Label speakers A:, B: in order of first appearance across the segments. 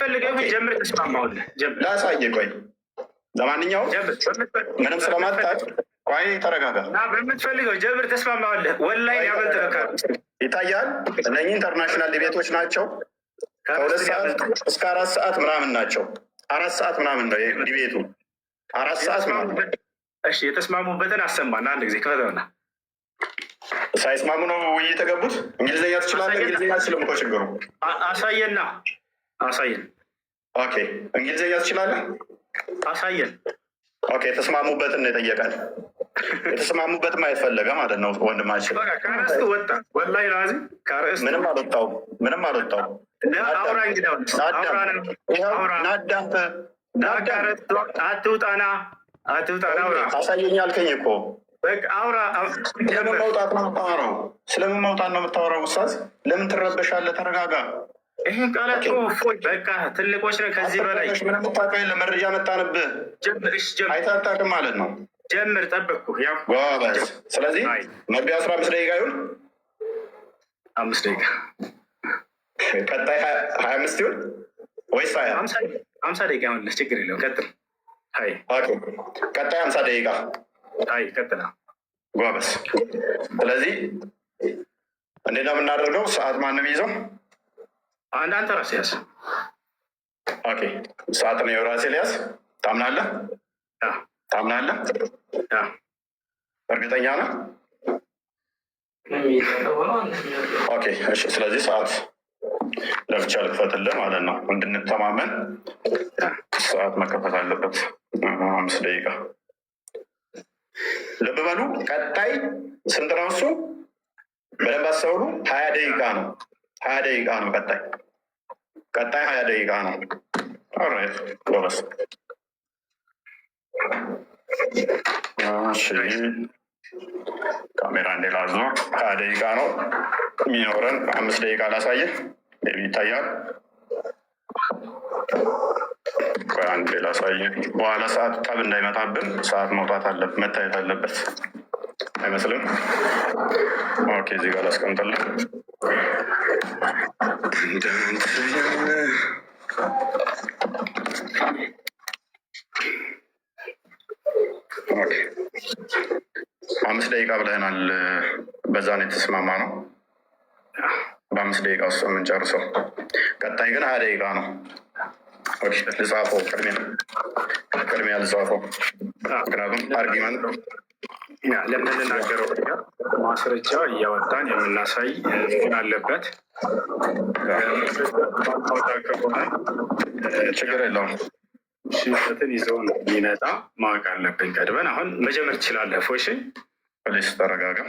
A: በምትፈልገው ጀምር፣ ተስማማሁልህ። ጀምር
B: ላሳየህ። ቆይ ለማንኛውም ምንም ስለማታውቅ ቆይ ተረጋጋ።
A: በምትፈልገው ጀምር፣ ተስማማሁልህ። ወላሂ ያመልጥልካል።
B: ይታያል። እነኚህ ኢንተርናሽናል ዲቤቶች ናቸው። ከ2 ሰዓት እስከ 4 ሰዓት ምናምን ናቸው። 4 ሰዓት ምናምን ነው ዲቤቱ። 4 ሰዓት ምናምን።
A: እሺ የተስማሙበትን አሰማና አንድ ጊዜ ክፈተውና።
B: ሳይስማሙ ነው ውይይት የተገቡት። እንግሊዝኛ ትችላለህ? እንግሊዝኛ አልችልም እኮ ችግሩ።
A: አሳየና አሳየን።
B: ኦኬ እንግሊዝኛ ትችላለህ?
A: አሳየን።
B: ኦኬ የተስማሙበትን ነው የጠየቀን። የተስማሙበት ማየት ፈለገ ማለት ነው ወንድማችን።
A: ከርዕስቱ ወጣ። ወላሂ ላዚም ከርዕስቱ
B: ምንም አልወጣውም። ምንም አልወጣውም።
A: አውራ እንግዲህ አትውጣና አውራ።
B: አሳየኝ አልከኝ እኮ
A: በቃ አውራ።
B: ስለምን መውጣት ነው የምታወራው? ስለምን መውጣት ነው የምታወራው? ውሳዝ ለምን ትረበሻለህ? ተረጋጋ።
A: ይህን ቃላት ፎይ በቃ ትልቆች ነው። ከዚህ በላይ
B: ምንም የምታውቀው የለም። መረጃ መጣንብህ። አይተህ አታውቅም ማለት ነው።
A: ጀምር፣ ጠበቅኩ። ያው
B: ጎበዝ። ስለዚህ መግቢያ 15 ደቂቃ ይሁን
A: 5 ደቂቃ፣
B: ቀጣይ 25 ይሁን ወይስ
A: 50 ደቂቃ ይሁን? ችግር የለውም። ቀጥል።
B: ቀጣይ 50 ደቂቃ
A: ቀጥል።
B: ጎበዝ። ስለዚህ እንዴት ነው የምናደርገው? ሰዓት ማንም ይዘው
A: አንተ ራስህ ያዝ።
B: ኦኬ ሰዓት ነው የራሴ ሊያዝ። ታምናለህ? ታምናለህ? እርግጠኛ ነህ? ኦኬ እሺ። ስለዚህ ሰዓት ለብቻ ልክፈትልህ ማለት ነው። እንድንተማመን ሰዓት መከፈት አለበት። 5 ደቂቃ። ልብ በሉ። ቀጣይ ስንት ነው እሱ? በደንብ አስተውሉ። 20 ደቂቃ ነው። 20 ደቂቃ ነው። ቀጣይ 20 ደቂቃ ነው። ኦልራይት ጎበዝ። ካሜራ እንዴ ላዞ 20 ደቂቃ ነው የሚኖረን። 5 ደቂቃ ላሳየህ። ይታያል። አንዴ ላሳየህ። በኋላ ሰዓት ጠብ እንዳይመጣብን ሰዓት መውጣት አለበት፣ መታየት አለበት። አይመስልም? ኦኬ እዚህ ጋር ላስቀምጥልህ። ኦኬ 5 ደቂቃ ብለናል። በዛ ነው የተስማማ ነው። በ5 ደቂቃ ውስጥ የምንጨርሰው። ቀጣይ ግን 20 ደቂቃ ነው። ልጻፈው። ቅድሚያ ልጻፈው። ምክንያቱም አርጊመንት
A: ለምንናገረው ማስረጃ እያወጣን የምናሳይ ሆን አለበት። ማውጣ ከሆነ
B: ችግር የለውም።
A: ሽንፈትን ይዘው ነው የሚመጣ ማወቅ አለብን። ቀድመን አሁን መጀመር ትችላለህ። ፎሽ
B: ፖሊስ ተረጋጋ።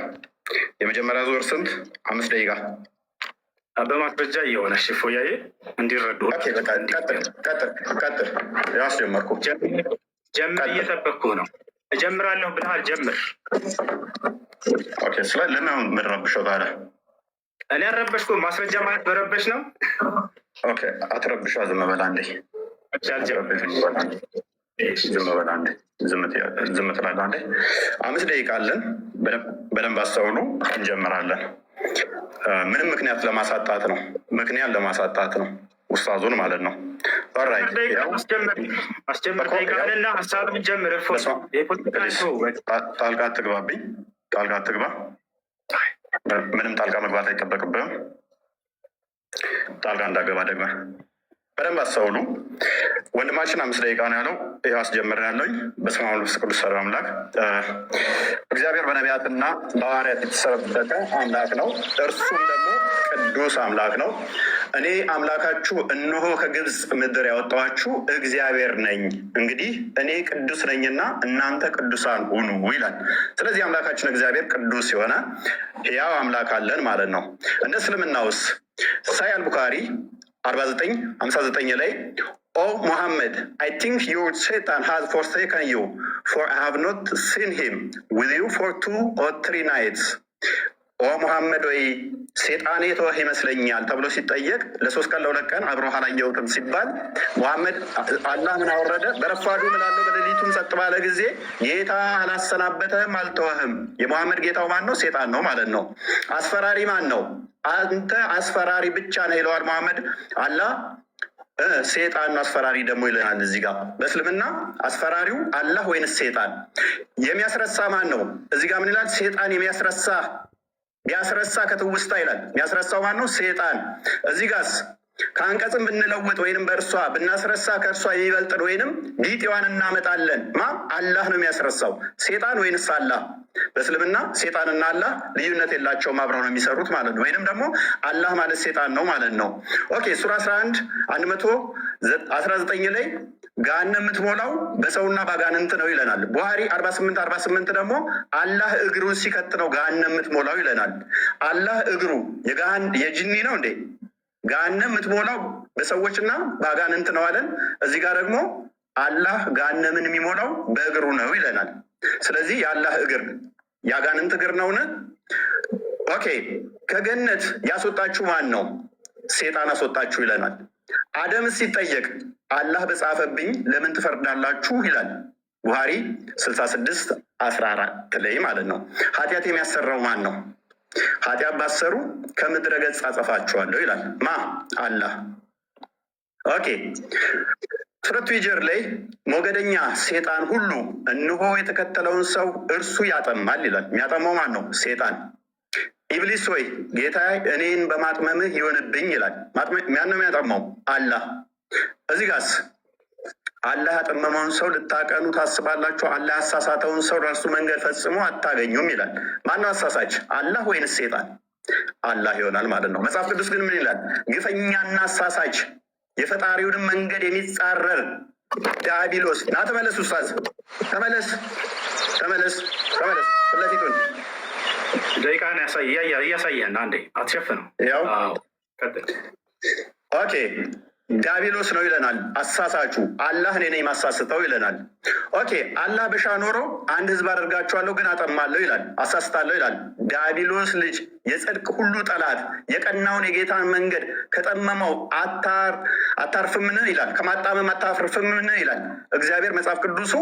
B: የመጀመሪያ ዙር ስንት? 5 ደቂቃ
A: በማስረጃ እየሆነ ሽፎያዬ እንዲረዱ
B: ቀጥል። ያስጀመርኩ
A: ጀምር። እየጠበቅኩ ነው። እጀምራለሁ ብለሃል። ጀምር።
B: ስለ ለምን የምንረብሸው ታዲያ?
A: እኔ አልረበሽኩ። ማስረጃ ማለት መረበሽ ነው።
B: አትረብሿ። ዝም በል አንዴ። ዝም በል አንዴ። ዝም ትላለህ አንዴ። 5 ደቂቃ አለን። በደንብ አስተውሉ። እንጀምራለን። ምንም ምክንያት ለማሳጣት ነው። ምክንያት ለማሳጣት ነው ውስታዙን ማለት ነው።
A: አስጀምርና ሀሳብን ጀምር።
B: ጣልቃ አትግባብኝ። ጣልቃ አትግባ። ምንም ጣልቃ መግባት አይጠበቅብህም። ጣልቃ እንዳገባ ደግመህ በደንብ አስተውሉ። ወንድማችን 5 ደቂቃ ነው ያለው። ይህ አስጀምር ያለኝ በስመ አብ ወወልድ ወመንፈስ ቅዱስ አሐዱ አምላክ። እግዚአብሔር በነቢያትና በሐዋርያት የተሰበከ አምላክ ነው። እርሱም ደግሞ ቅዱስ አምላክ ነው። እኔ አምላካችሁ እነሆ ከግብፅ ምድር ያወጣኋችሁ እግዚአብሔር ነኝ። እንግዲህ እኔ ቅዱስ ነኝና እናንተ ቅዱሳን ሁኑ ይላል። ስለዚህ አምላካችን እግዚአብሔር ቅዱስ የሆነ ሕያው አምላክ አለን ማለት ነው። እንደ እስልምናውስ ሳሂህ አልቡኻሪ 49:59 ላይ ኦ ሙሐመድ አይ ቲንክ ዩር ሴጣን ሃዝ ፎርሴከን ዩ ፎር አይ ሃቭ ኖት ሲን ሂም ዊዝ ዩ ፎር 2 or 3 nights። ኦ ሙሐመድ ወይ ሴጣኔ ተወህ ይመስለኛል ተብሎ ሲጠየቅ ለ3 ቀን ለ2 ቀን አብሮህ አላየሁትም ሲባል ሙሐመድ አላህ ምን አወረደ? በረፋዱ ምላለው በሌሊቱም ጸጥ ባለ ጊዜ ጌታ አላሰናበተህም አልተወህም። የሙሐመድ ጌታው ማን ነው? ሴጣን ነው ማለት ነው። አስፈራሪ ማን ነው? አንተ አስፈራሪ ብቻ ነው ይለዋል ሙሐመድ። አላህ ሴጣን አስፈራሪ ደግሞ ይለናል እዚህ ጋር። በእስልምና አስፈራሪው አላህ ወይንስ ሴጣን? የሚያስረሳ ማን ነው? እዚህ ጋር ምን ይላል? ሴጣን ቢያስረሳ ከትውስታ ይላል። የሚያስረሳው ማን ነው? ሴጣን። እዚህ ጋርስ ከአንቀጽም ብንለውጥ ወይንም በእርሷ ብናስረሳ ከእርሷ የሚበልጥን ወይንም ቢጤዋን እናመጣለን። አላህ ነው የሚያስረሳው። ሴጣን ወይንስ አላህ? በእስልምና ሴጣንና አላህ ልዩነት የላቸውም፣ አብረው ነው የሚሰሩት ማለት ነው። ወይንም ደግሞ አላህ ማለት ሴጣን ነው ማለት ነው። ኦኬ ሱራ 11:119 ላይ ገሃነም የምትሞላው በሰውና በአጋንንት ነው ይለናል። ቡሃሪ 48:48 ደግሞ አላህ እግሩን ሲከት ነው ገሃነም የምትሞላው ይለናል። አላህ እግሩ የጅኒ ነው እንዴ? ገሃነም የምትሞላው በሰዎችና በአጋንንት ነው አለን። እዚህ ጋር ደግሞ አላህ ገሃነምን የሚሞላው በእግሩ ነው ይለናል። ስለዚህ የአላህ እግር የአጋንንት እግር ነውን? ኦኬ ከገነት ያስወጣችሁ ማን ነው? ሴጣን አስወጣችሁ ይለናል። አደም ሲጠየቅ አላህ በጻፈብኝ ለምን ትፈርዳላችሁ ይላል። ቡሃሪ 66:14 ላይ ማለት ነው። ኃጢአት የሚያሰራው ማን ነው? ኃጢአት ባሰሩ ከምድረ ገጽ አጠፋችኋለሁ ይላል። አላህ። ኦኬ ሱረቱ ሂጅር ላይ ሞገደኛ ሴጣን ሁሉ እንሆ የተከተለውን ሰው እርሱ ያጠማል ይላል። የሚያጠማው ማን ነው? ሴጣን። ኢብሊስ ወይ ጌታ እኔን በማጥመምህ ይሆንብኝ ይላል። ማን ነው የሚያጠማው? አላህ። እዚህ ጋርስ አላህ ያጠመመውን ሰው ልታቀኑ ታስባላችሁ? አላህ ያሳሳተውን ሰው ለእርሱ መንገድ ፈጽሞ አታገኙም ይላል። ማነው አሳሳች? አላህ ወይንስ ሴጣን? አላህ ይሆናል ማለት ነው። መጽሐፍ ቅዱስ ግን ምን ይላል? ግፈኛና አሳሳች የፈጣሪውንም መንገድ የሚጻረር ዲያብሎስ። ና ተመለስ፣ ኡስታዝ ተመለስ። ፍለፊቱን
A: ደቂቃን እያሳየን አንዴ አትሸፍነው።
B: ያው ኦኬ ዲያብሎስ ነው ይለናል። አሳሳቹ አላህ እኔ ነኝ ማሳስተው ይለናል። ኦኬ አላህ በሻ ኖሮ አንድ ህዝብ አደርጋችኋለሁ ግን አጠማለሁ ይላል፣ አሳስታለሁ ይላል። ዲያብሎስ ልጅ የጽድቅ ሁሉ ጠላት የቀናውን የጌታን መንገድ ከጠመመው አታርፍምን ይላል። ከማጣመም አታፍርፍምን ይላል እግዚአብሔር። መጽሐፍ ቅዱሱ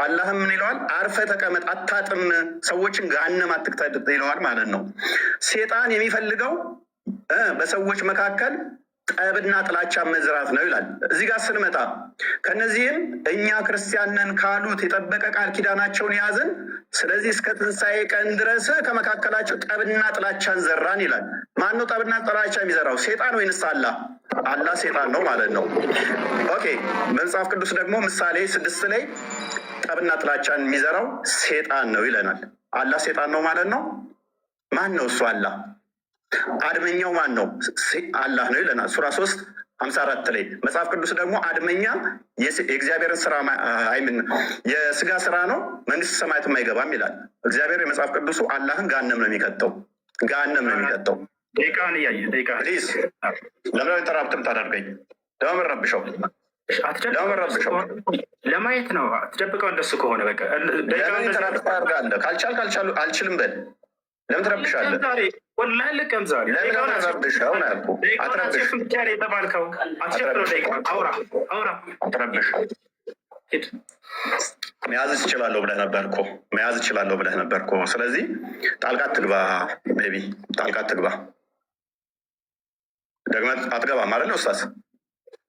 B: አላህም ምን ይለዋል? አርፈ ተቀመጥ፣ አታጥም፣ ሰዎችን ገሃነም አትክተት ይለዋል ማለት ነው። ሴጣን የሚፈልገው በሰዎች መካከል ጠብና ጥላቻ መዝራት ነው ይላል። እዚህ ጋር ስንመጣ ከነዚህም እኛ ክርስቲያንን ካሉት የጠበቀ ቃል ኪዳናቸውን ያዝን፣ ስለዚህ እስከ ትንሣኤ ቀን ድረስ ከመካከላቸው ጠብና ጥላቻን ዘራን ይላል። ማን ነው ጠብና ጥላቻ የሚዘራው? ሴጣን ወይንስ አላህ? አላህ ሴጣን ነው ማለት ነው። ኦኬ በመጽሐፍ ቅዱስ ደግሞ ምሳሌ 6 ላይ ጠብና ጥላቻን የሚዘራው ሴጣን ነው ይለናል። አላህ ሴጣን ነው ማለት ነው። ማን ነው እሱ? አላህ። አድመኛው ማን ነው? አላህ ነው ይለናል። ሱራ 3:54 ላይ መጽሐፍ ቅዱስ ደግሞ አድመኛ የእግዚአብሔርን ስራ የስጋ ስራ ነው፣ መንግስት ሰማያትም አይገባም ይላል እግዚአብሔር። የመጽሐፍ ቅዱሱ አላህን ገሃነም ነው የሚከተው፣ ገሃነም ነው የሚከተው።
A: ደቂቃን እያየ
B: ፕሊዝ ለምን ኢንተራፕት ታደርገኝ? ለምን ረብሸው
A: ለማየት ነው። አትደብቀው። እንደሱ ከሆነ በቃ
B: ለምን ኢንተራፕት ታደርጋለህ? ካልቻል አልችልም በል። ለምን ትረብሻለህ?
A: ወላሂ ልቀም ዛሬ
B: ለምን ረብሸው ነው ያልኩህ። አትረብሽ።
A: የተባልከው
B: አትረብሽ። መያዝ እችላለሁ ብለህ ነበር እኮ ስለዚህ ጣልቃ አትግባ። ቤቢ ጣልቃ አትግባ። ደግመህ አትገባም አይደል ኡስታዝ?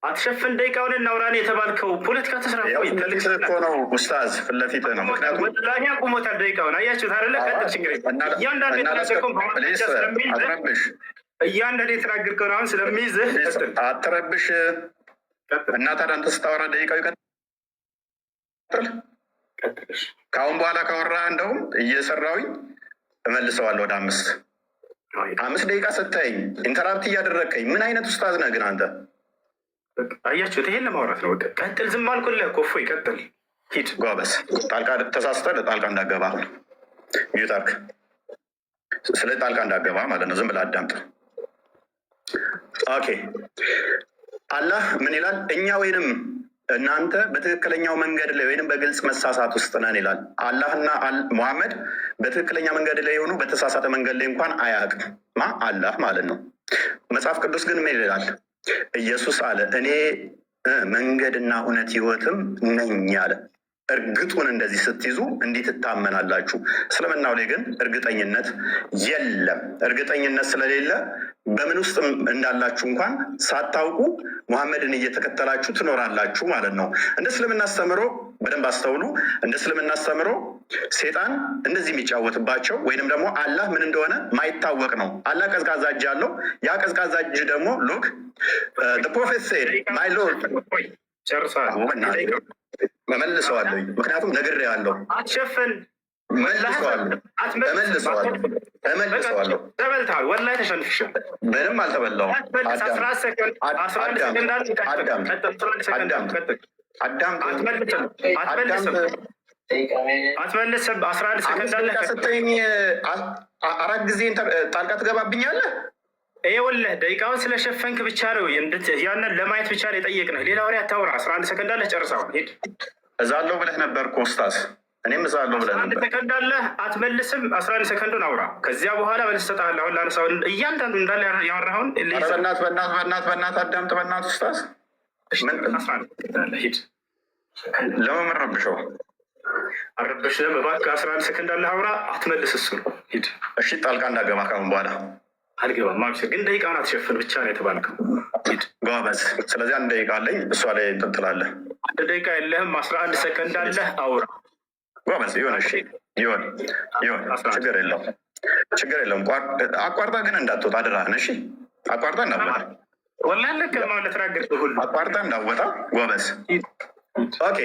A: አትሸፍን። ደቂቃውን እናውራን የተባልከው ፖለቲካ ተስራ
B: ትልቅ እኮ ነው ኡስታዝ፣ ፊት ለፊት ነው። ምክንያቱም
A: ወላሂ አቁሞታል ደቂቃውን። አያችሁት አይደለ? ቀጥል፣ ችግር እያንዳንዱ የተናገርከውን የተናገርከውን አሁን ስለሚይዝህ
B: አትረብሽ። እና ታዲያ አንተ ስታወራ ደቂቃው ይቀጥል። ከአሁን በኋላ ካወራ እንደውም እየሰራሁኝ እመልሰዋለሁ ወደ 5 ደቂቃ ስታይኝ ኢንተራፕት እያደረግከኝ ምን አይነት ኡስታዝ ነህ ግን አንተ?
A: አያችሁት? ይሄን ለማውራት ነው። በቃ ቀጥል። ዝም አልኩልህ እኮ እፎይ፣ ቀጥል፣ ሂድ።
B: ጎበዝ። ጣልቃ ተሳስተህ ጣልቃ እንዳገባ ሚዩት አድርግ። ስለ ጣልቃ እንዳገባ ማለት ነው። ዝም ብለህ አዳምጥ። ኦኬ አላህ ምን ይላል? እኛ ወይንም እናንተ በትክክለኛው መንገድ ላይ ወይንም በግልጽ መሳሳት ውስጥ ነን ይላል። አላህና ሙሐመድ በትክክለኛ መንገድ ላይ የሆኑ በተሳሳተ መንገድ ላይ እንኳን አያውቅም። አላህ ማለት ነው። መጽሐፍ ቅዱስ ግን ምን ይላል? ኢየሱስ አለ እኔ መንገድና እውነት ሕይወትም ነኝ አለ። እርግጡን እንደዚህ ስትይዙ እንዲህ ትታመናላችሁ። እስልምናው ላይ ግን እርግጠኝነት የለም። እርግጠኝነት ስለሌለ በምን ውስጥ እንዳላችሁ እንኳን ሳታውቁ ሙሐመድን እየተከተላችሁ ትኖራላችሁ ማለት ነው። እንደ እስልምና አስተምሮ በደንብ አስተውሉ። እንደ እስልምና አስተምሮ ሴጣን እንደዚህ የሚጫወትባቸው ወይንም ደግሞ አላህ ምን እንደሆነ ማይታወቅ ነው። አላህ ቀዝቃዛ እጅ አለው። ያ ቀዝቃዛ እጅ ደግሞ ሉክ ፕሮፌት ሴድ ማይ ሎርድ መመልሰዋለሁ፣ ምክንያቱም ነግሬሃለሁ።
A: አትሸፍን
B: እመልሰዋለሁ።
A: ተበልተሃል። ወላሂ ተሸንፍሻል።
B: ምንም አልተበላሁም።
A: አትመልስም። 11 ሰከንድ አለ።
B: ስትኝ 4 ጊዜ ጣልቃ ትገባብኛለህ።
A: ይኸውልህ ደቂቃውን ስለሸፈንክ ብቻ ነው ያንን ለማየት ብቻ ነው የጠየቅንህ። ሌላ ወሬ አታውራ። 11 ሰከንድ አለ። ጨርሰዋል። ሂድ።
B: እዛለሁ ብለህ ነበር እኮ ኡስታዝ። እኔም እዛለሁ ብለህ ነበር። 11
A: ሰከንድ አለ። አትመልስም። 11 ሰከንዱን አውራ። ከዚያ በኋላ መልስ እሰጥሃለሁ። አሁን ላነሳው እያንዳንዱ እንዳለ ያወራኸውን
B: በእናትህ አዳምጥ። በእናትህ ኡስታዝ
A: ሂድ።
B: ለምን ረብሸው?
A: አረበሽም እባክህ። 11 ሰከንድ አለ። አውራ። አትመልስ። እሱ ነው። ሂድ።
B: እሺ ጣልቃ እንዳገባ ካሁን በኋላ
A: አልገባም። ማብሽር ግን ደቂቃውን አትሸፍን ብቻ ነው የተባልከው።
B: ጎበዝ። ስለዚህ 1 ደቂቃ አለኝ። እሷ ላይ ትላለህ።
A: 1 ደቂቃ የለህም። 11 ሰከንድ አለህ። አውራ።
B: ጎበዝ። ይሆን። እሺ ይሆን። ችግር የለውም። አቋርጣ ግን እንዳትወጣ አደራህን። እሺ አቋርጣ እንዳትወጣ።
A: ወላሂ ለከማው ለተናገርኩ ሁሉ
B: አቋርጣ እንዳትወጣ። ጎበዝ። ኦኬ።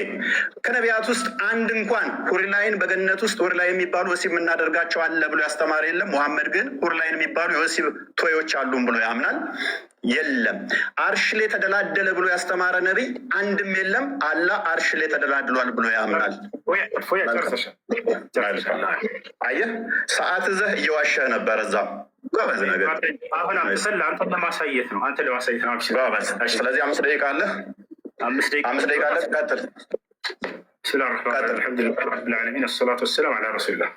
B: ከነቢያት ውስጥ አንድ እንኳን ሁርላይን በገነት ውስጥ ሁርላይ የሚባሉ ወሲብ የምናደርጋቸው አለ ብሎ ያስተማረ የለም። ሙሐመድ ግን ሁርላይን የሚባሉ የወሲብ ቶዮች አሉን ብሎ ያምናል። የለም። አርሽ ላይ ተደላደለ ብሎ ያስተማረ ነቢይ አንድም የለም። አላህ አርሽ ላይ ተደላድሏል ብሎ ያምናል። አየህ፣ ሰዓት ዘህ እየዋሸህ ነበረ እዛም። ጎበዝ ነገር
A: አሁን አንተ ለማሳየት ነው።
B: ጎበዝ። ስለዚህ 5 ደቂቃ አለህ። 5 ደቂቃ አለህ። ቀጥል።
A: አልሐምዱሊላህ ረቢል ዓለሚን አሰላቱ ወሰላም ዐላ ረሱሊላህ።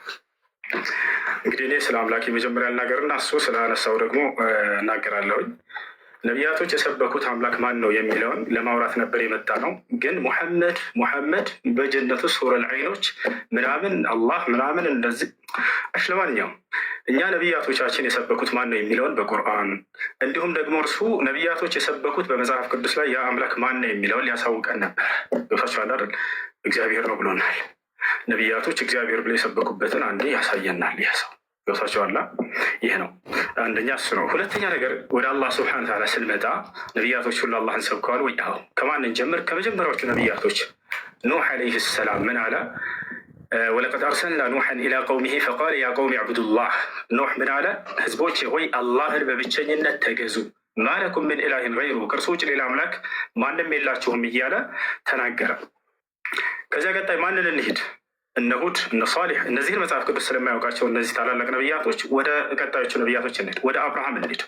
A: እንግዲህ እኔ ስለ አምላክ የመጀመሪያ ልናገርና እሱ ስላነሳው ደግሞ እናገራለሁኝ። ነቢያቶች የሰበኩት አምላክ ማን ነው የሚለውን ለማውራት ነበር የመጣ ነው። ግን ሙሐመድ በጀነት ውስጥ ሱረል ዐይኖች ምናምን አላህ ምናምን እንደዚህ ለማንኛውም እኛ ነቢያቶቻችን የሰበኩት ማን ነው የሚለውን በቁርአን እንዲሁም ደግሞ እርሱ ነቢያቶች የሰበኩት በመጽሐፍ ቅዱስ ላይ ያ አምላክ ማን ነው የሚለውን ሊያሳውቀን ነበር። ገብታችኋል አይደል? እግዚአብሔር ነው ብሎናል። ነቢያቶች እግዚአብሔር ብለው የሰበኩበትን አንዴ ያሳየናል። ይህ ሰው ገብታችኋል። ይህ ነው አንደኛ እሱ ነው። ሁለተኛ ነገር ወደ አላህ ስብሐነ ወተዓላ ስንመጣ ነቢያቶች ሁሉ አላህን ሰብከዋል ወይ? አዎ። ከማንን ጀምር? ከመጀመሪያዎቹ ነቢያቶች ኑህ ዓለይሂ ሰላም ምን አለ? ወለቀድ አርሰልና ኑሐን ኢላ ቀውሚሂ ፈቃለ ያ ቀውሚ ዕቡዱላህ። ኑሕ ምን አለ? ህዝቦች ሆይ አላህን በብቸኝነት ተገዙ፣ ማለኩም ምን ኢላሂን ገይሩ፣ ከእርሱ ውጭ ሌላ አምላክ ማንም የላችሁም እያለ ተናገረ። ከዚያ ቀጣይ ማንን እንሂድ? እነ ሁድ፣ እነ ሷሊሕ። እነዚህን መጽሐፍ ቅዱስ ስለማያውቃቸው እነዚህ ታላላቅ ነቢያቶች ወደ ቀጣዮቹ ነቢያቶች እንሂድ። ወደ አብርሃም እንሂድ።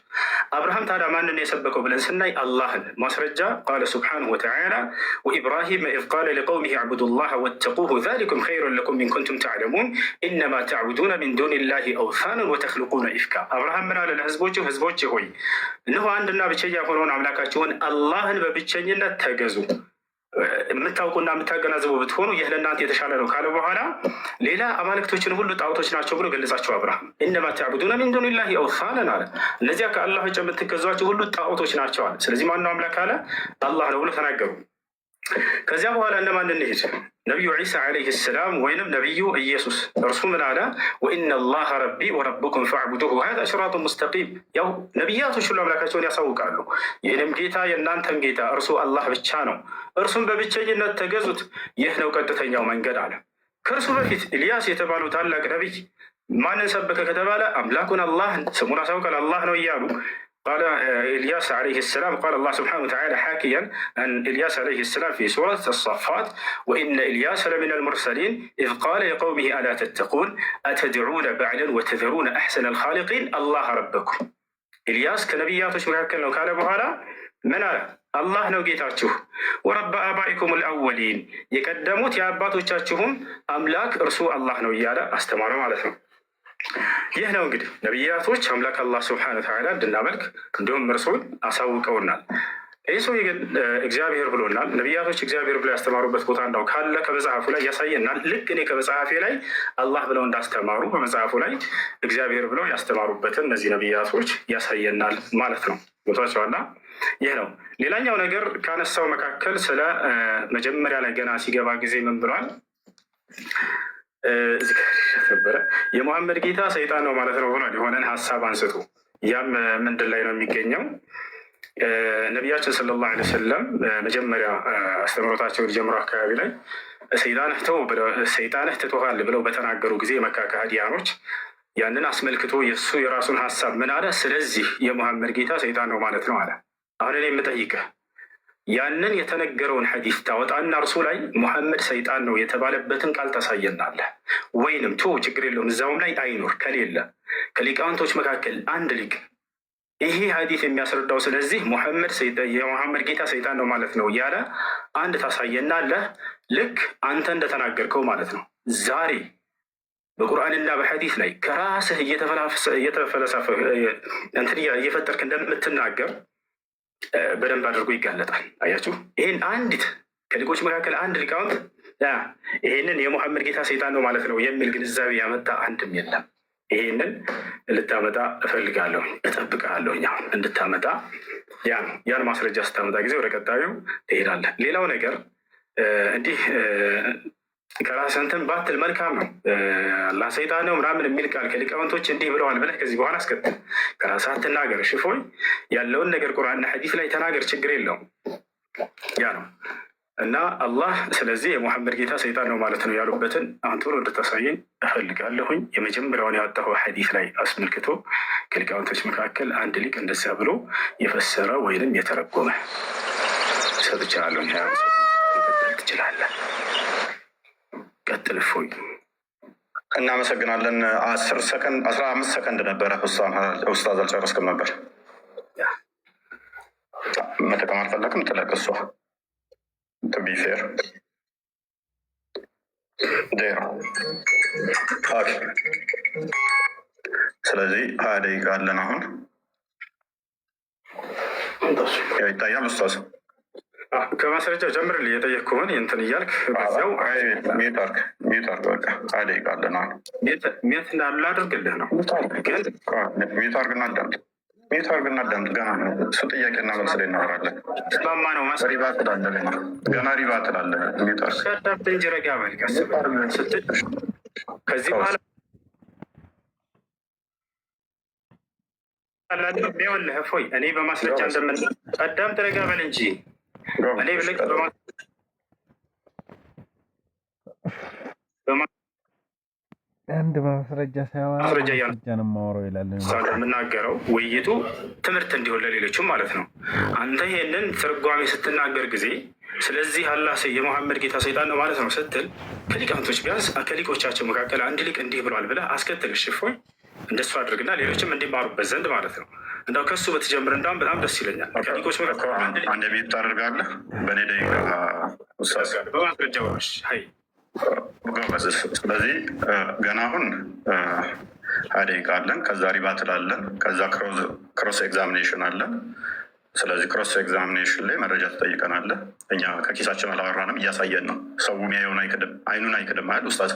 A: አብርሃም ታዲያ ማንን የሰበከው ብለን ስናይ አላህን። ማስረጃ ቃለ ሱብሓነሁ ወተዓላ ወኢብራሂም ኢዝ ቃለ ሊቀውሚሂ ዕቡዱላህ ወተቁሁ ዛሊኩም ኸይሩን ለኩም ኢን ኩንቱም ተዕለሙን ኢነማ ተዕቡዱነ ሚን ዱኒላሂ አውሳነን ወተኽሉቁነ ኢፍካ። አብርሃም ምን አለ ለህዝቦቹ? ህዝቦች ሆይ እነሆ አንድና ብቸኛ የሆነውን አምላካችሁን አላህን በብቸኝነት ተገዙ፣ የምታውቁና የምታገናዝቡ ብትሆኑ ይህ ለእናንተ የተሻለ ነው ካለ በኋላ ሌላ አማልክቶችን ሁሉ ጣዖቶች ናቸው ብሎ ገለጻቸው። አብርሃም ኢነማ ተዕቡዱነ ሚን ዱኒላሂ አውሳነን አለ። እነዚያ ከአላህ ውጭ የምትገዟቸው ሁሉ ጣዖቶች ናቸው አለ። ስለዚህ ማነው አምላክ አለ? አላህ ነው ብሎ ተናገሩ። ከዚያ በኋላ እነማን እንሂድ? ነቢዩ ዒሳ ዓለይሂ ሰላም ወይንም ነቢዩ ኢየሱስ። እርሱ ምን አለ? ወኢነ ላሀ ረቢ ወረብኩም ፈዕቡዱሁ ሀዛ ሲራጡን ሙስተቂም። ያው ነቢያቶች ሁሉ አምላካቸውን ያሳውቃሉ። ይህንም ጌታ የእናንተም ጌታ እርሱ አላህ ብቻ ነው፣ እርሱም በብቸኝነት ተገዙት፣ ይህ ነው ቀጥተኛው መንገድ አለ። ከእርሱ በፊት ኢልያስ የተባሉ ታላቅ ነቢይ ማንን ሰበከ ከተባለ አምላኩን አላህን ስሙን አሳውቃል። አላህ ነው እያሉ قال إلياس عليه السلام قال الله سبحانه وتعالى حاكيا عن إلياس عليه السلام في سورة الصافات وإن إلياس لمن المرسلين إذ قال لقومه ألا تتقون أتدعون بعلا وتذرون أحسن الخالقين الله ربكم. إلياس كنبيات مكاكل لو قال بهذا من الله ነው ጌታችሁ ወረበ አባኢኩም الأولين የቀደሙት የአባቶቻችሁም አምላክ እርሱ አላህ ነው እያለ አስተማረ ማለት ነው። ይህ ነው እንግዲህ ነቢያቶች አምላክ አላህ ስብሐነ ወተዓላ እንድናመልክ እንዲሁም እርሱን አሳውቀውናል። ይህ ሰው ግን እግዚአብሔር ብሎናል፣ ነቢያቶች እግዚአብሔር ብለው ያስተማሩበት ቦታ እንዳው ካለ ከመጽሐፉ ላይ ያሳየናል። ልክ እኔ ከመጽሐፌ ላይ አላህ ብለው እንዳስተማሩ በመጽሐፉ ላይ እግዚአብሔር ብለው ያስተማሩበትን እነዚህ ነቢያቶች ያሳየናል ማለት ነው። ቦታቸዋላ ይህ ነው። ሌላኛው ነገር ካነሳው መካከል ስለ መጀመሪያ ላይ ገና ሲገባ ጊዜ ምን ብሏል? ነበረ የሙሐመድ ጌታ ሰይጣን ነው ማለት ነው ብሏል። የሆነን ሀሳብ አንስቶ ያም ምንድን ላይ ነው የሚገኘው? ነቢያችን ሰለላሁ ዐለይሂ ወሰለም መጀመሪያ አስተምሮታቸውን ጀምሮ አካባቢ ላይ ሰይጣንህ ትቶሃል ብለው በተናገሩ ጊዜ የመካ ከሃዲያኖች ያንን አስመልክቶ የእሱ የራሱን ሀሳብ ምን አለ? ስለዚህ የሙሐመድ ጌታ ሰይጣን ነው ማለት ነው አለ። አሁን እኔ የምጠይቅህ ያንን የተነገረውን ሐዲስ ታወጣና እርሱ ላይ ሙሐመድ ሰይጣን ነው የተባለበትን ቃል ታሳየናለህ ወይንም ችግር የለውም እዛውም ላይ አይኖር ከሌለ ከሊቃውንቶች መካከል አንድ ሊቅ ይሄ ሐዲስ የሚያስረዳው ስለዚህ የሙሐመድ ጌታ ሰይጣን ነው ማለት ነው እያለ አንድ ታሳየናለህ። ልክ አንተ እንደተናገርከው ማለት ነው። ዛሬ በቁርአንና በሐዲስ ላይ ከራስህ እየተፈለሰፈ እንትን እየፈጠርክ እንደምትናገር በደንብ አድርጎ ይጋለጣል። አያችሁ፣ ይህን አንዲት ከሊቆች መካከል አንድ ሊቃውንት ይህንን የሙሐመድ ጌታ ሰይጣን ነው ማለት ነው የሚል ግንዛቤ ያመጣ አንድም የለም። ይህንን ልታመጣ እፈልጋለሁ፣ እጠብቅሃለሁ። አሁን እንድታመጣ ያን ማስረጃ ስታመጣ ጊዜ ወደ ቀጣዩ ትሄዳለህ። ሌላው ነገር እንዲህ ከራስህ እንትን ባትል መልካም ነው። አላህ ሰይጣን ነው ምናምን የሚል ቃል ከሊቃውንቶች እንዲህ ብለዋል ብለህ ከዚህ በኋላ አስከትል ከራስህ አትናገር። ሽፎኝ ያለውን ነገር ቁርአንና ሐዲስ ላይ ተናገር፣ ችግር የለውም። ያ ነው እና አላህ ስለዚህ የሙሐመድ ጌታ ሰይጣን ነው ማለት ነው ያሉበትን አሁን ቶሎ እንድታሳየኝ እፈልጋለሁኝ። የመጀመሪያውን ያወጣው ሐዲስ ላይ አስመልክቶ ከሊቃውንቶች መካከል አንድ ሊቅ እንደዚያ ብሎ የፈሰረ ወይንም የተረጎመ ሰጥቻለሁ። ትችላለህ። ቀጥል እፎይ።
B: እናመሰግናለን። 15 ሰከንድ ነበረ። ኡስታዝ አልጨረስክም ነበር። መጠቀም አልፈለግም። ትለቅሷ ቢፌር ስለዚህ 20 ደቂቃ አለን። አሁን ይታያል ኡስታዝ
A: ከማስረጃ ጀምርልህ የጠየቅኩህን እንትን እያልክ በዚያው
B: ሚዩት አድርግ። በቃ 20 ደቂቃ አለን። አሁን
A: ሚዩት እንዳሉ ላድርግልህ ነው።
B: ሚዩት አድርግና አዳምጥ። ገና እሱ ጥያቄና መልስ ላይ እናወራለን።
A: ስማማ ነው
B: ሪባ ትላለህ፣ ገና ሪባ ትላለህ። ሚዩት አድርግ።
A: አዳምጥ እንጂ ረጋ በል ቀስ ስትል ከዚህ በኋላ ይኸውልህ እፎይ እኔ በማስረጃ አዳምጥ፣ ረጋ በል እንጂ እኔ ብልክ
C: አንድ ማስረጃ ሳይሆን ማስረጃ ነው የማወራው ይላል።
A: የምናገረው ውይይቱ ትምህርት እንዲሆን ለሌሎችም ማለት ነው። አንተ ይሄንን ትርጓሜ ስትናገር ጊዜ ስለዚህ አላህ የሙሐመድ ጌታ ሰይጣን ነው ማለት ነው ስትል ከሊቃውንቶች ቢያንስ ከሊቆቻቸው መካከል አንድ ሊቅ እንዲህ ብሏል ብለህ አስከትል። ሽፎኝ እንደሱ አድርግና ሌሎችም እንዲማሩበት ዘንድ ማለት ነው። እንዳው ከሱ በተጀምር እንዳውም በጣም ደስ ይለኛል። ከሊቆች መካከል
B: አንድ ቤት ታደርጋለህ። በእኔ ደቂቃ
A: በማስረጃዎች
B: ስለዚህ ገና አሁን 20 ደቂቃ አለን። ከዛ ሪባ ትላለን። ከዛ ክሮስ ኤግዛሚኔሽን አለን። ስለዚህ ክሮስ ኤግዛሚኔሽን ላይ መረጃ ትጠይቀናለህ። እኛ ከኪሳችን አላወራንም፣ እያሳየን ነው። ሰው የሚያየውን አይኑን አይክድም አይደል ኡስታዝ?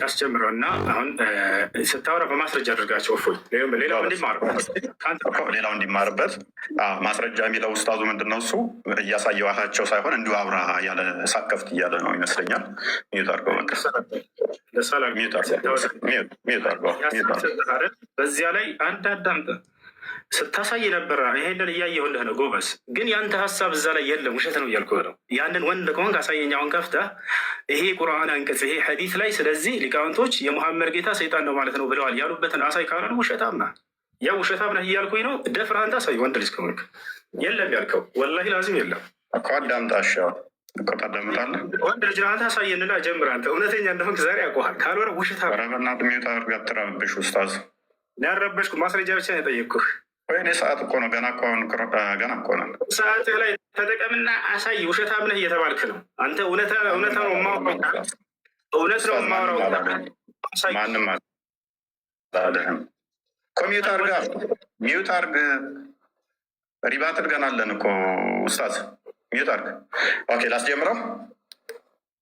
A: አስጀምረው እና አሁን ስታወራ በማስረጃ አድርጋቸው። እፎይ ሌላው
B: እንዲማርበት ማስረጃ የሚለው ኡስታዙ ምንድን ነው እሱ እያሳየኋቸው ሳይሆን እንዲሁ አውራ ያለ ሳከፍት እያለ ነው ይመስለኛል። ሚዩት አድርገው
A: በዚያ ላይ አንድ አዳምጥ ስታሳይ ነበረ። ይሄንን እያየሁልህ ነው ጎበዝ። ግን ያንተ ሀሳብ እዛ ላይ የለም፣ ውሸት ነው እያልኩህ ነው። ያንን ወንድ ከሆንክ አሳየኛውን ከፍተህ ይሄ ቁርአን አንቀጽ ይሄ ሐዲስ ላይ ስለዚህ ሊቃውንቶች የሙሐመድ ጌታ ሰይጣን ነው ማለት ነው ብለዋል ያሉበትን አሳይ ካልሆነ ውሸታም ነህ። ያው ውሸታም ነህ እያልኩኝ ነው። ደፍረህ አንተ አሳይ። ወንድ ልጅ ከሆንክ የለም ያልከው ወላሂ ላዚም የለም
B: እኮ አዳምጣሽ እኮ ታዳምጣለህ።
A: ወንድ ልጅ አንተ አሳየንና ጀምር። አንተ እውነተኛ እንደሆንክ ዛሬ ያውቀዋል። ካልሆነ ውሸታም
B: ረበናት ሚዩት አድርገህ አትረብሽ ኡስታዝ።
A: ያረበሽኩ ማስረጃ ብቻ ነው የጠየቅኩህ።
B: ወይኔ ሰዓት እኮ ነው ገና እኮ ነው።
A: ሰዓትህ ላይ ተጠቀምና አሳይ። ውሸታም ነህ እየተባልክ ነው አንተ። እውነት ነው የማወራው፣ እውነት ነው የማወራው።
B: ማንም አላለህም እኮ። ሚዩት አድርግ ሪባት እርገናለን እኮ ኡስታዝ ሚዩት አድርግ። ኦኬ ላስጀምረው።